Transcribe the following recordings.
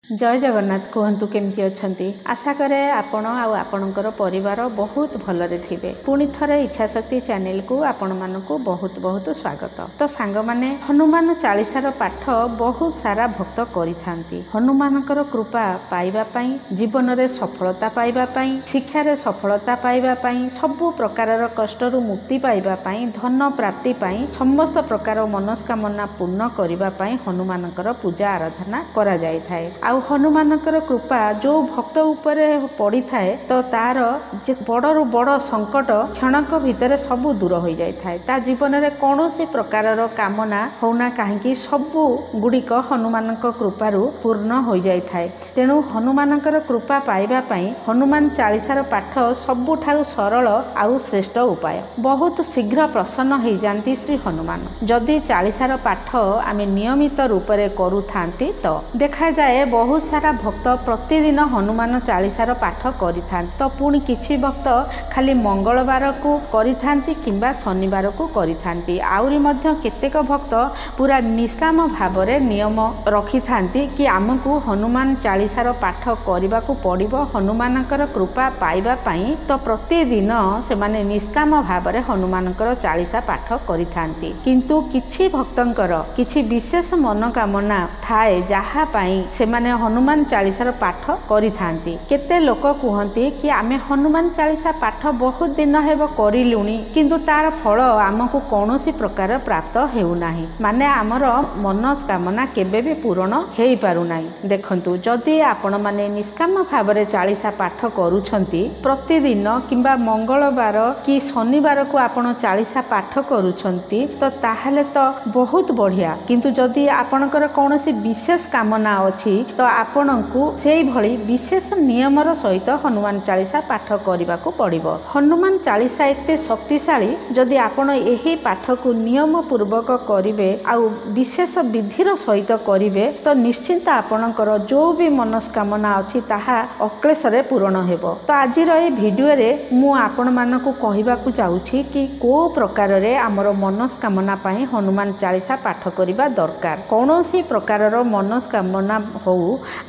जय जगन्नाथ। कहतु केमती अच्छी आशा करे आपण आपणकर परिवार बहुत भलरे थिबे। पुणी थरे इच्छाशक्ति चैनल को आपण मानकु बहुत बहुत स्वागत। तो सांग माने हनुमान चालीसार पाठ बहुत सारा भक्त करिथांती। हनुमानकर कृपा पाइबा पई, जीवन रे सफलता पाइबा पई, शिक्षा रे सफलता पाइबा पई, सबु प्रकारर कष्टरु मुक्ति पाइबा पई, धन प्राप्ति पई, समस्त प्रकार मनस्कामना पूर्ण करिबा पई हनुमानकर पूजा आराधना करा जाय थाए। हनुमानकर कृपा जो भक्त उपरे पड़ी थाए तो तार बड़रू बड़ संकट क्षणक भितर सबू दूर हो जाए थाए। ता जीवन रे कौनसी प्रकारर कामना होना कहीं सबू गुड़िक हनुमान कृपारू पूर्ण हो जाए थाए। तेणु हनुमानकर कृपा पाइबा पई हनुमान चालीसार पाठ सबुठारु सरल आउ श्रेष्ठ उपाय। बहुत शीघ्र प्रसन्न हो जाती श्री हनुमान। जदि चालीसार पाठ आमे नियमित रूप से करू थांती तो देखा जाए बहुत सारा भक्त प्रतिदिन हनुमान चालीसार पाठ करिथांती। तो पुणी किछि भक्त खाली मंगलवार को करिथांती किंबा शनिवार को करिथांती। आउरी मध्य केतेक भक्त पूरा निष्काम भावरे नियम रखिथांती कि आमको हनुमान चालीसार पाठ करबा को पड़िबो हनुमानकर कृपा पाइबा पई। तो प्रतिदिन से माने निष्काम भावरे हनुमानकर चालीसा पाठ करिथांती। किंतु किछि भक्तंकर किछि विशेष मनोकामना थाए जहा पई से माने हनुमान चालीसार पाठ करिथांती। केते लोक कहती कि आमे हनुमान चालीसा पाठ बहुत दिन हेब करिलुणी किंतु तार फल आमको कौनसी प्रकार प्राप्त हेउ नाही, माने आमर मनस्कामना केबे भी पूरण हेई पारु नाही। देखंतु जदि आपण माने निष्काम भावरे चालीसा पाठ करूछंती प्रतिदिन किंबा मंगलवार कि शनिवार को आपण चालीसा पाठ करूछंती तो ताहले तो बहुत बढ़िया। किंतु जदि आपणकर कौनसी विशेष कामना अछि तो आपणको सेई भली विशेष नियमर सहित हनुमान चालीसा पाठ करने को पड़िबो। हनुमान चालीसा एते शक्तिशाली जदि आपण एही पाठ को नियम पूर्वक करिवे आउ विशेष विधिर सहित करिवे तो निश्चिंत आपणकर जो भी मनस्कामना अछि ताहा अक्लेशरे पूर्ण हेबो। तो आज ए भिडियो रे मु आपण मानकु कहिबा को चाहूछि कि को प्रकार रे हमर मनस्कामना पई हनुमान चालीसा पाठ करिबा दरकार। कौनसी प्रकारर मनस्कामना हो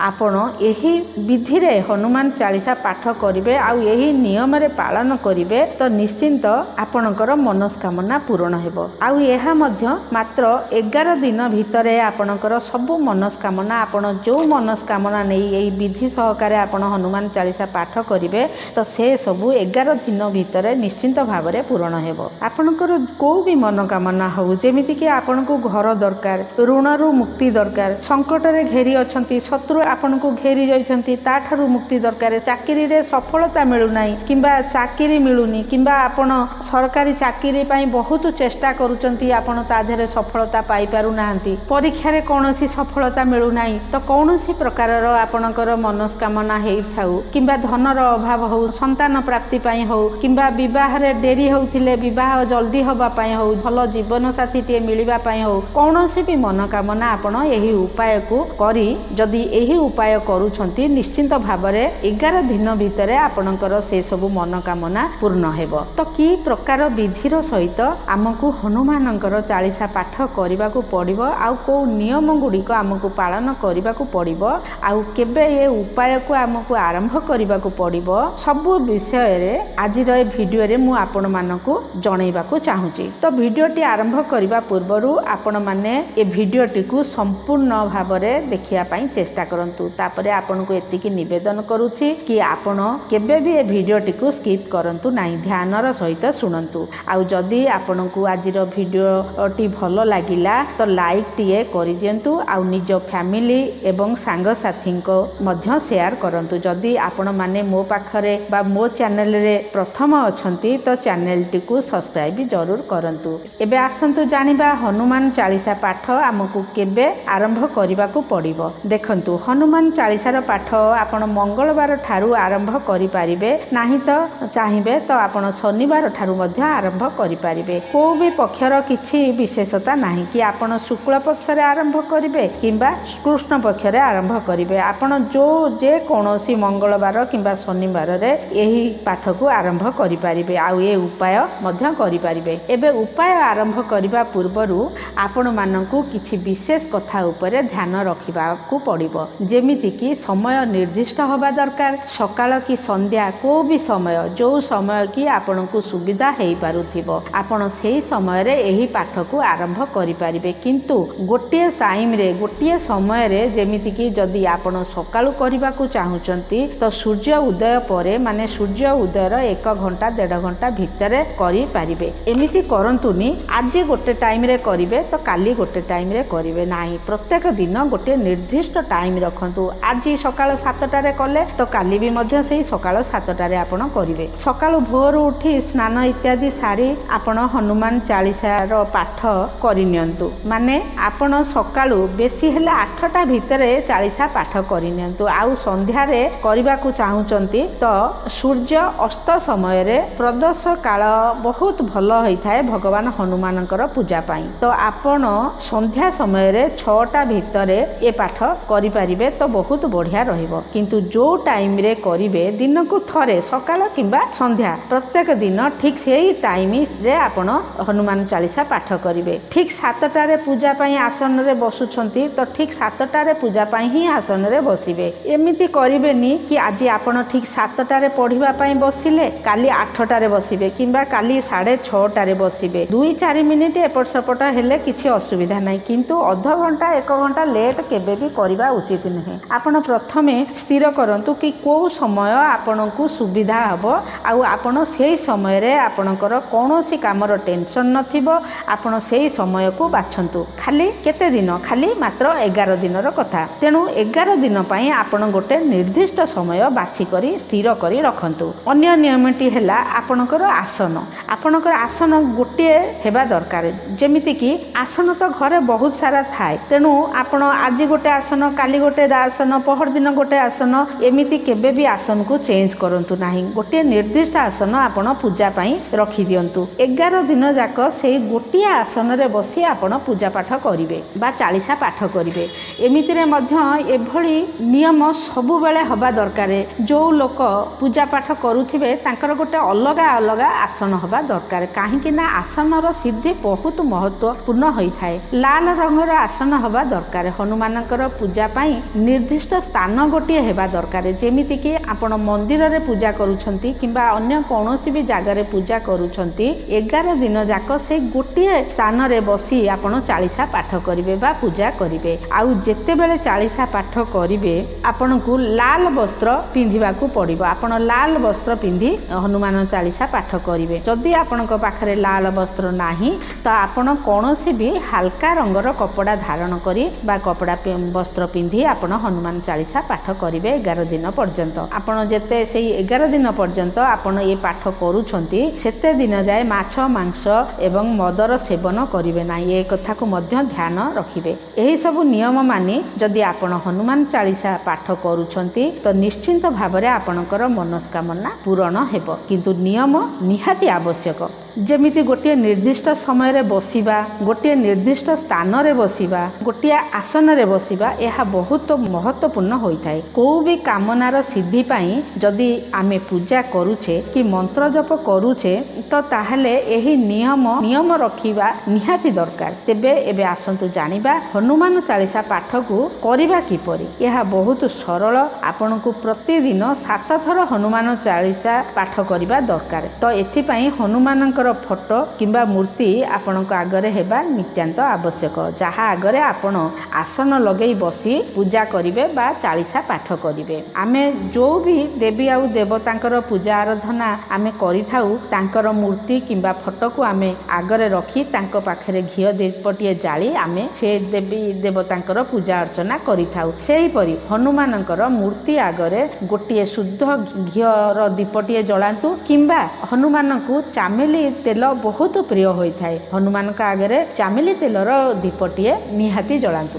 आपण एही विधि रे हनुमान चालीसा पाठ करिवे आउ एही नियम रे पालन करिवे तो निश्चिंत आपणकर मनस्कामना पूर्ण हेबो। आउ एहा मध्य मात्र 11 दिन भितरे आपणकर सबु मनस्कामना आपण जो मनस्कामना नै एही विधि सहकारे आपण हनुमान चालीसा पाठ करिवे तो से सबु 11 दिन भितरे निश्चिंत भावरे पूर्ण हेबो। आपणकर को भी मनोकामना हो जेमिति कि आपणको घर दरकार, ऋणरू मुक्ति दरकार, संकट रे घेरी अछंती, शत्रु आपण को घेरी जाइछंती ताठारु मुक्ति दरकार, चाकरी रे सफलता मिलु नाही किंबा चाकरी मिलुनी किंबा आपण सरकारी चाकरी पई बहुत चेष्टा करूचंती आपण ता धेरे सफलता पाई पारु नाहंती, परीक्षा रे कोनोसी सफलता मिलु नाही तो कोनोसी प्रकारर आपणकर मनस्कामना हेई थाउ किंबा धनर अभाव हो, संतान प्राप्ति पई हो किंबा विवाह रे डेरी होउथिले विवाह जल्दी होबा पई हो, भलो जीवन साथी टे मिलिबा पई हो, कोनोसी भी मनोकामना आपण एही उपाय को करी जदि एही उपाय करूछंती निश्चिंत भावरे 11 दिन भितरे आपणकर से सबु मनोकामना पूर्ण हेबो। तो की प्रकार विधिर सहित आमको हनुमानकर चालीसा पाठ करबा को पड़िबो आउ को नियम गुड़िक आमको पालन करबा को पड़िबो आउ केबे ए उपाय को आमको आरंभ करबा को पड़िबो सबु विषय रे आज रे वीडियो रे मु आपण मानकु जणैबा को चाहूची। तो वीडियोटी आरंभ करबा पूर्वरु आपण माने ए वीडियोटी को संपूर्ण भावरे देखिया पई चेष्टा करंतु। तापरे आपन को एतिकी निवेदन करूची कि आपण केबे भी ए वीडियोटी को स्किप करंतु नाही, ध्यानर सहित सुनंतु। आउ जदि आपण को आजिर वीडियोटी भलो लागिला तो लाइक टिए करि दियंतु आउ निज फैमिली एवं सांग साथी को मध्य शेयर करंतु। जदि आपण माने मो पाखरे बा मो चैनल रे प्रथम अछंती तो चैनल टी को सब्सक्राइब जरूर करंतु। एबे आसंतु जानिबा हनुमान चालीसा पाठ हमकु केबे आरंभ करबा को पड़िबो। देखंतु हनुमान चालीसार पाठ आपण मंगलवार ठारू आरंभ करि पारिबे, नाही तो चाहिबे तो आपण शनिवार ठारू मध्य आरंभ करि पारिबे। को भी पक्षर किछि विशेषता नाही कि आपण शुक्ल पक्षरे आरंभ करिवे किंबा कृष्ण पक्षरे आरंभ करिवे। आपण जो जे कोनोसी मंगलवार किंबा शनिवार रे एही पाठ को आरंभ करि पारिबे आउ ए उपाय मध्य करि पारिबे। एबे उपाय आरंभ करिबा पूर्वरु आपण मानकु किछि विशेष कथा उपरे ध्यान रखिबा को पड़िबो। पड़िबो जेमिति कि समय निर्दिष्ट होबा दरकार सकाळ कि संध्या को भी समय जो समय कि आपण को सुविधा हेई पारुथिबो आपण सेही समय रे एही पाठ को आरंभ करि पारिबे किंतु गोटे टाइम रे गोटे समय रे जेमिति कि जदि आपण सकाळु करबा को चाहुचंती तो सूर्य उदय परे माने सूर्य उदयर 1 घंटा 1.5 घंटा भितर करि पारिबे एमिति करंतुनी आज गोटे टाइम रे करिवे तो काली गोटे टाइम रे करिवे नाही प्रत्येक दिन गोटे निर्दिष्ट टाइम रखंतु आज सकाळ 7टा रे कले तो काली भी मध्य सेही सकाळ 7टा रे आपण करिवे सकाळ भोर उठी स्नान इत्यादि सारी आपण हनुमान चालीसा रो पाठ करिनियंतु माने आपण सकाळु बेसी हेले 8टा भितरे चालीसा पाठ करिनियंतु आउ संध्या रे करबा को चाहुचंती तो सूर्य अस्त समय रे प्रदोष काल बहुत भलो होई थाए भगवान हनुमानकर पूजा पाई तो आपण संध्या समय रे 6टा भितरे ए पाठ करि परिबे तो बहुत बढ़िया रहिबो किंतु जो टाइम रे करिवे दिन को थरे सकाळ किंबा संध्या प्रत्येक दिन ठीक सेही टाइम रे आपण हनुमान चालीसा पाठ करिवे ठीक 7टा रे पूजा पाई आसन रे बसुछंती तो ठीक 7टा रे पूजा पाई ही आसन रे बसिबे एमिति करिवेनी कि आज आपण ठीक 7टा रे पढिबा पाई बसिले काली 8टा रे बसिबे किंबा काली 6:30 रे बसिबे 2-4 मिनिट एपट सपट हेले किछि असुविधा नाही किंतु आधा घंटा 1 घंटा लेट केबे भी करबा उचित नहीं आपण प्रथमे स्थिर करंतु कि को समय आपनकु सुविधा हबो आ आपण सेही समय रे आपनकर कोनोसी कामर टेंशन नथिबो आपण सेही समय को बाछंतु खाली केते दिन खाली मात्र 11 दिनर कथा तेनु 11 दिन पई आपण गोटे निर्दिष्ट समय बाछि करी स्थिर करी रखंतु अन्य नियमटी हैला आपणकर आसन गोटे हेबा दरकार जेमिति कि आसन तो घरे बहुत सारा थाए तेणु आपण आज गोटे आसन काली गोटे आसन पहर दिन गोटे आसन एमिति केबे भी आसन को चेंज करंतु नाही गोटे निर्दिष्ट आसन आपण पूजा पाई रखि दियंतु 11 दिन जाक सेही गोटे आसन रे बसी आपण पूजा पाठ करिवे बा चालीसा पाठ करिवे एमिति रे मध्य एभली नियम सबु बेले हबा दरकार जो लोक पूजा पाठ करुथिबे तांकर गोटे अलगा अलगा आसन हबा दरकार काहे कि ना आसनर सिद्धि बहुत महत्वपूर्ण होई थाए लाल रंगर आसन हबा दरकार हनुमानकर पूजा पाई निर्दिष्ट स्थान गोटे हेबा दरकार जेमिति कि आपण मंदिर रे पूजा करूछंती किंबा अन्य कोनोसी भी जागा रे पूजा करूछंती 11 दिन जाक से गोटे स्थान रे बसी आपण चालीसा पाठ करिवे बा पूजा करिवे आउ जेते बेले चालीसा पाठ करिवे आपनकु लाल वस्त्र पिंधिबा को पड़िबो आपण लाल वस्त्र पिंधि हनुमान चालीसा पाठ करिवे जदि आपनक पाखरे लाल वस्त्र नाही तो आपण कोनोसी भी हल्का रंगर कपड़ा धारण करी बा कपड़ा वस्त्र पिंधि आपण हनुमान चालीसा पाठ करिवे 11 दिन पर्यंत आपण जेते सेही 11 दिन पर्यंत आपण ए पाठ करूछंती सेते दिन जाय माछ मांस एवं मदर सेवन करिवे ना ए कथा को मध्य ध्यान रखिबे एही सब नियम मानी जदि आपण हनुमान चालीसा पाठ करूछंती तो निश्चिंत भाबरे आपणकर मनस्कामना पूर्ण हेबो किंतु नियम निहाती आवश्यक जेमिति गोटे निर्दिष्ट समय रे बसिबा गोटे निर्दिष्ट स्थान रे बसिबा गोटे आसन रे बसिबा यह बहुत महत्वपूर्ण होई थाए को भी कामनार सिद्धि पाई जदि आमे पूजा करूछे कि मंत्र जप करूछे तो ताहले एही नियम रखिबा निहाती दरकार तेबे एबे आसंतु जानिबा हनुमान चालीसा पाठ को करिबा किपरि यह बहुत सरल आपनकु प्रतिदिन 7 थर हनुमान चालीसा पाठ करिबा दरकार तो एथि पई हनुमानकर फोटो किंबा मूर्ति आपनक आगरे हेबा नित्यांत आवश्यक जहा आगरे आपण आसन लगेई बसी पूजा करिवे बा चालीसा पाठ करिवे आमे जो भी देवी आउ देवतांकर पूजा आराधना आमे करिथाउ तांकर मूर्ति किंबा फोटो को आमे आगरे रखी तांको पाखरे घियो दीपटिए जाली आमे से देवी देवतांकर पूजा अर्चना करिथाउ सेही परि हनुमानकर मूर्ति आगरे गोटिए शुद्ध घियर दीपटिए जलांतु किंबा हनुमान को चामेली तेल बहुत प्रिय होई थाए हनुमान का आगरे चामेली तेलर दीपटिए निहाती जलांतु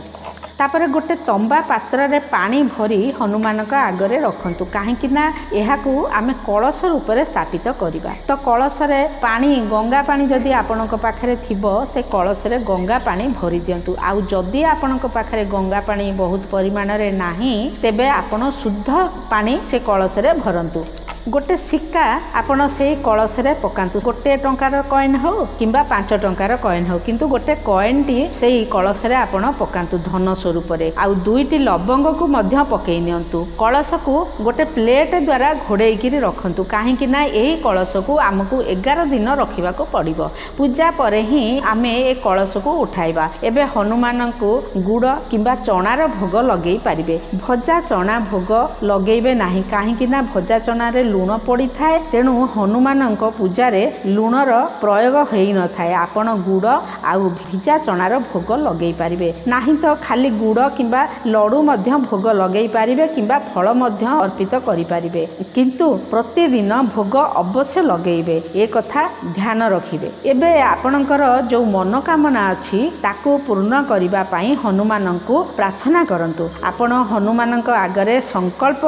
तापर गोटे तंबा पात्र रे पानी भरी हनुमान का आगरे रखंतु काहेकि ना एहाकू आमे कलश रूप रे स्थापित करिबा तो कलश रे पानी गंगा पानी जदि आपनक पाखरे थिबो से कलश रे गंगा पानी भरी दियंतु आउ जदि आपनक पाखरे गंगा पानी बहुत परिमाण रे नाही तेबे आपण शुद्ध पानी से कलश रे भरंतु गोटे सिक्का आपण से कलश रे पकांतु गोटे टंकार कॉइन हो किंबा 5 टंकार कॉइन हो किंतु गोटे कॉइन टी से कलश रे आपण पकांतु धन स्वरूप आउ 2टी लवंग को मध्य पकई नियंतु। कलश को गोटे प्लेट द्वारा घोड़ेकी रखंतु कहीं यही कलश को आमको 11 दिन रखा पड़ो। पूजा पर ही आमे ए कलश को उठाइबा। एबे हनुमान को गुड़ किंबा चणार भोग लगे पारिबे। भजा चना भोग लगेबे नाही कहीं भजा चना रे लुण पड़ी थाए तेणु हनुमान पूजा रे लुणर प्रयोग होई न थाए। आपण गुड़ आउ भिजा चणार भोग लगे पारिबे नाही तो खाली गुड़ किंबा लडू मध्य भोग लगे पारिबे किंबा फल मध्य अर्पित करि पारिबे किंतु प्रतिदिन भोग अवश्य लगेबे ए कथा ध्यान रखिबे। एबे आपणकर जो मनोकामना अछि ताको पूर्ण करिबा पई हनुमान को प्रार्थना करंतु। आपण हनुमान आगरे संकल्प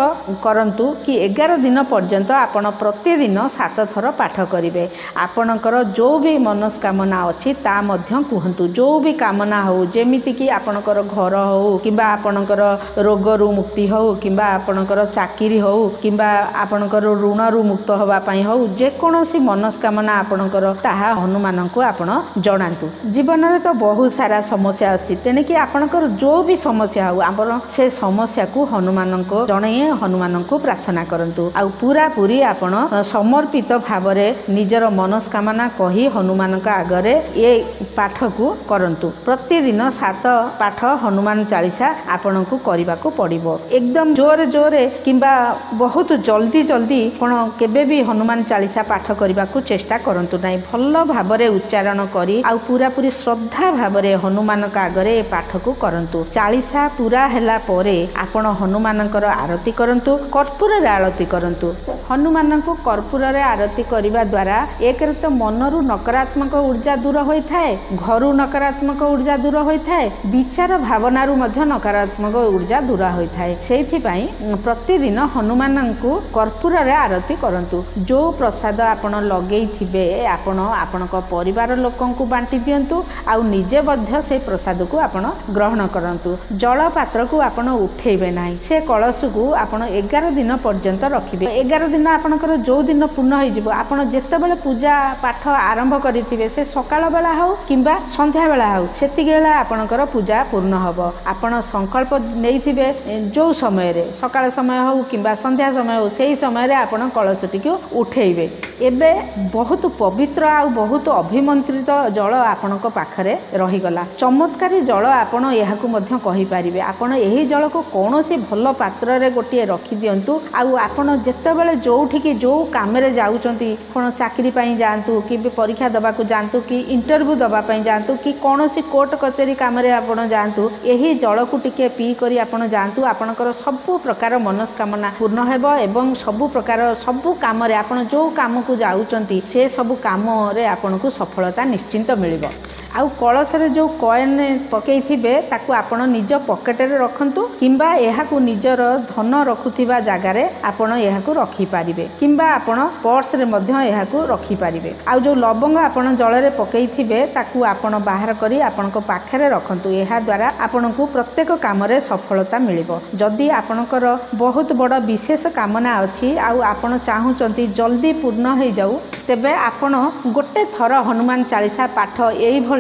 करंतु कि 11 दिन पर्यंत आपण प्रतिदिन 7 थर पाठ करिबे। आपणकर जो भी मनोकामना अछि ता मध्य कहंतु। जो भी कामना हो जेमिति कि आपणकर घर हो किंबा आपणकर रोगरू मुक्ति हो किंबा आपणकर चाकरी हो किंबा आपणकर ऋणरू मुक्त होबा पई हो जेकोसी मनोकामना आपणकर ताहा हनुमान को आपण जणांतु। जीवन में तो बहुत सारा समस्या अछि तेने कि आपणकर जो भी समस्या हो आपण से समस्या को हनुमान को जणे हनुमान को प्रार्थना करंतु। आ पूरा पूरी आपण समर्पित भाव रे निजर मनोकामना कही हनुमान का आगरे ये पाठ को करंतु। प्रतिदिन 7 पाठ हनुमान चालीसा आपण को करबा को पड़िबो। एकदम जोरे जोरे किंबा बहुत जल्दी जल्दी आपण केबे भी हनुमान चालीसा पाठ करबा को चेष्टा करंतु नाही। भल भाव रे उच्चारण करी आ पूरा पूरी श्रद्धा भाव रे हनुमान का आगरे पाठ को करंतु। चालीसा पूरा हैला परे आपण हनुमान आरती करंतु। कर्पूर रे आरती करंतु। हनुमान को कर्पूर रे आरती करबा द्वारा एक रे तो मनरु नकारात्मक ऊर्जा दूर होई थाए, घरु नकारात्मक ऊर्जा दूर होई थाए, विचार भावनारू मध्य नकारात्मक ऊर्जा दूर होई थाए। सेथि पई प्रतिदिन हनुमान को कर्पूर रे आरती करंतु। जो प्रसाद आपण लगेई थिबे आपण आपणक परिवार लोकन को बांटी दियंतु आ निजे मध्य से प्रसाद को आपण ग्रहण करंतु। जल पात्र को आपण उठेबे नाही। से कलश को आपण 11 दिन पर्यंत रखिबे। 11 दिन आपणकर जो दिन पूर्ण होई जिवो आपण जेतेबेले पूजा पाठ आरंभ करिथिबे से सकाळ बेला हो किंबा संध्या बेला हो सेति बेला आपणकर पूजा पूर्ण हबो। आपण संकल्प नेइथिबे जो समय रे सकाळ समय हो किंबा संध्या समय हो सेही समय रे आपण कलशटी को उठेइबे। एबे बहुत पवित्र आ बहुत अभिमंत्रित जल आपणक पाखरे रही गला। चमत्कारी जल आपण एहाकु मध्य कहि पारिबे। आपण एही जल को कोनोसी भल पात्र रे गोटिए रखि दियंतु आ आपण जेतेबेले जोठी कि जो कामरे जाउचंती कोन चाकरी पई जांतु कि परीक्षा दबा को जांतु कि इंटरव्यू दबा पई जांतु कि कोनोसी कोर्ट कचेरी कामरे आपण जांतु एही जल को टिके पी करी आपण जांतु। आपणकर सब प्रकार मनोकामना पूर्ण हेबो एवं सब प्रकार सब काम रे आपण जो काम को जाउचंती से सब काम रे आपण को सफलता निश्चिंत मिलिबो। आउ कलश रे जो कॉइन पकई थिबे ताकू आपण निज पॉकेट रे रखंतु किंबा एहाकू निजर धन रखुथिबा जागा रे आपण एहाकू रखि पारिबे किंबा आपण पर्स रे मध्य एहाकू रखि पारिबे। आउ जो लवंग आपण जल रे पकई थिबे ताकू आपण बाहर करी आपण को पाखरे रखंतु। एहा द्वारा आपण को प्रत्येक काम रे सफलता मिलिबो। जदि आपणकर बहुत बड़ विशेष कामना अछि आउ आपण चाहुचंती जल्दी पूर्ण हो जाऊ तेबे आपण गोटे थर हनुमान चालीसा पाठ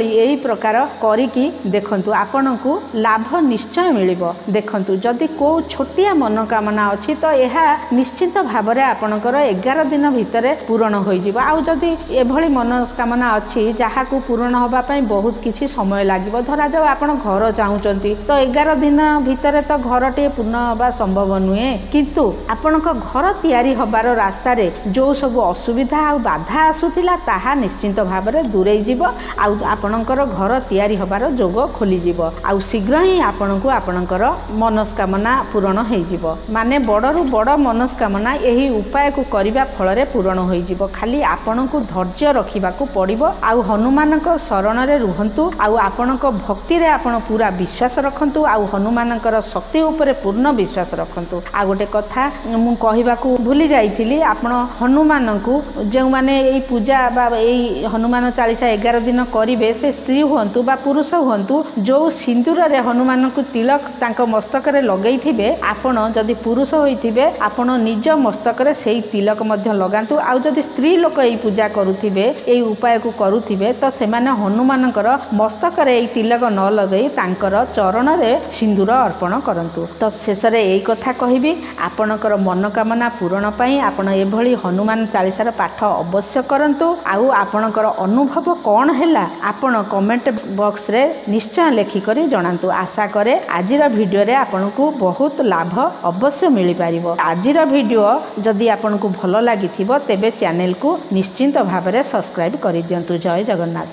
एई प्रकार करिकी देखंतु आपणकू लाभ निश्चय मिलिबो। देखंतु जदि को छोटिया मनोकामना अछि तो एहा निश्चित भाव रे आपणकर 11 दिन भितरे पूर्ण होई जिवो। आउ जदि एभली मनोकामना अछि जहा को पूर्ण होबा पई बहुत किछि समय लागिबो। धरा जाऊ आपण घर चाहुचंती तो 11 दिन भितरे तो घरटे पूर्ण होबा संभव नुहे किंतु आपणक घर तयारी होबार रास्ता रे जो सब असुविधा आ बाधा आसुथिला ताहा निश्चित भाव रे दूरेई जिवो। आउ आपणकर घर तयारी होबार जोग खोली जिवो। आउ शीघ्र ही आपणकू आपणकर मनोकामना पूर्ण होई जिवो। माने बड़रू बड़ मनोकामना एही उपाय को करिबा फल रे पूर्ण होई जिवो। खाली आपणकू धैर्य रखिबाकू पड़िबो। आउ हनुमानक शरण रे रुहंतु। आउ आपणक भक्ति रे आपण पूरा विश्वास रखंतु। आउ हनुमानकर शक्ति ऊपर पूर्ण विश्वास रखंतु। आ गोटे कथा मु कहिबाकू भूली जाइथिली आपण हनुमान को जो माने एई पूजा बा एई हनुमान चालीसा 11 दिन करिवे से स्त्री हुंतु बा पुरुष हुंतु जो सिंदूर रे हनुमान को तिलक तांको मस्तक रे लगेई थिबे आपण जदि पुरुष होइथिबे आपण निज मस्तक रे सेई तिलक मध्य लगांतु। आउ जदि स्त्री लोक एई पूजा करूथिबे एई उपाय को करूथिबे तो सेमाने हनुमानकर मस्तक रे एई तिलक न लगेई तांकर ଚରଣରେ ସିନ୍ଦୁର ଅର୍ପଣ କରନ୍ତୁ। ତ ଶେଷରେ ଏଇ କଥା କହିବି, ଆପଣଙ୍କର ମନୋକାମନା ପୂରଣ ପାଇଁ ଆପଣ ଏଭଳି ହନୁମାନ ଚାଳିଶାର ପାଠ ଅବଶ୍ୟ କରନ୍ତୁ। ଆଉ ଆପଣଙ୍କର ଅନୁଭବ କ'ଣ ହେଲା ଆପଣ କମେଣ୍ଟ ବକ୍ସରେ ନିଶ୍ଚୟ ଲେଖିକରି ଜଣାନ୍ତୁ। ଆଶା କରେ ଆଜିର ଭିଡ଼ିଓରେ ଆପଣଙ୍କୁ ବହୁତ ଲାଭ ଅବଶ୍ୟ ମିଳିପାରିବ। ଆଜିର ଭିଡ଼ିଓ ଯଦି ଆପଣଙ୍କୁ ଭଲ ଲାଗିଥିବ ତେବେ ଚ୍ୟାନେଲକୁ ନିଶ୍ଚିନ୍ତ ଭାବରେ ସବସ୍କ୍ରାଇବ୍ କରିଦିଅନ୍ତୁ। ଜୟ ଜଗନ୍ନାଥ।